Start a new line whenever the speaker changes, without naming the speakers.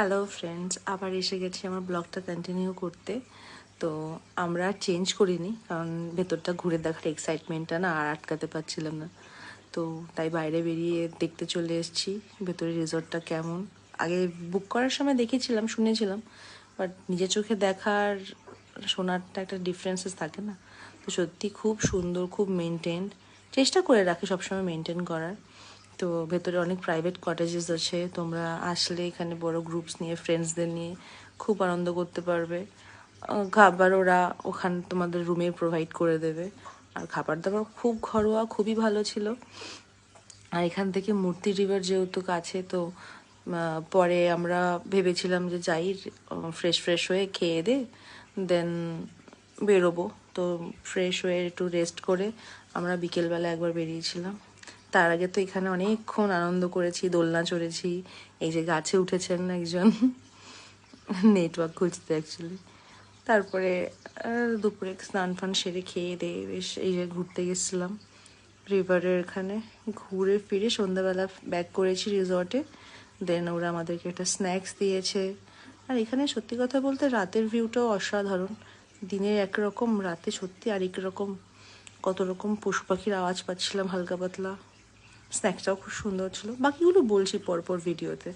Hello friends, আবার এসে গেছি আমার ব্লগটা কন্টিনিউ করতে। তো আমরা আর চেঞ্জ করিনি, কারণ ভেতরটা ঘুরে দেখার এক্সাইটমেন্টটা না আর আটকাতে পারছিলাম না। তো তাই বাইরে বেরিয়ে দেখতে চলে এসেছি ভেতরে রিসর্টটা কেমন। আগে বুক করার সময় দেখেছিলাম, শুনেছিলাম, বাট নিজের চোখে দেখার শোনারটা একটা ডিফারেন্সেস থাকে না। তো সত্যি খুব সুন্দর, খুব মেনটেন্ড, চেষ্টা করে রাখি সবসময় মেনটেন করার। তো ভেতরে অনেক প্রাইভেট কটেজেস আছে, তোমরা আসলে এখানে বড় গ্রুপস নিয়ে ফ্রেন্ডসদের নিয়ে খুব আনন্দ করতে পারবে। খাবার ওরা ওখানে তোমাদের রুমে প্রোভাইড করে দেবে, আর খাবার দাবার খুব ঘরোয়া, খুবই ভালো ছিল। আর এখান থেকে মূর্তি রিভার যেহেতু কাছে, তো পরে আমরা ভেবেছিলাম যে যাই ফ্রেশ ফ্রেশ হয়ে খেয়ে দে দেন বেরোবো। তো ফ্রেশ হয়ে একটু রেস্ট করে আমরা বিকেলবেলা একবার বেরিয়েছিলাম। তার আগে তো এখানে অনেকক্ষণ আনন্দ করেছি, দোলনা চড়েছি। এই যে গাছে উঠেছেন একজন নেটওয়ার্ক খুঁজতে অ্যাকচুয়ালি। তারপরে দুপুরে স্নান ফান সেরে খেয়ে দিয়ে বেশ এই যে ঘুরতে গেছিলাম রিভারের এখানে। ঘুরে ফিরে সন্ধ্যাবেলা ব্যাক করেছি রিসর্টে। দেন ওরা আমাদেরকে একটা স্ন্যাক্স দিয়েছে। আর এখানে সত্যি কথা বলতে রাতের ভিউটাও অসাধারণ। দিনের একরকম, রাতে সত্যি আরেক রকম। কত রকম পশু পাখির আওয়াজ পাচ্ছিলাম হালকা পাতলা। স্ন্যাক্সটাও খুব সুন্দর ছিল। বাকিগুলো বলছি পরপর ভিডিওতে।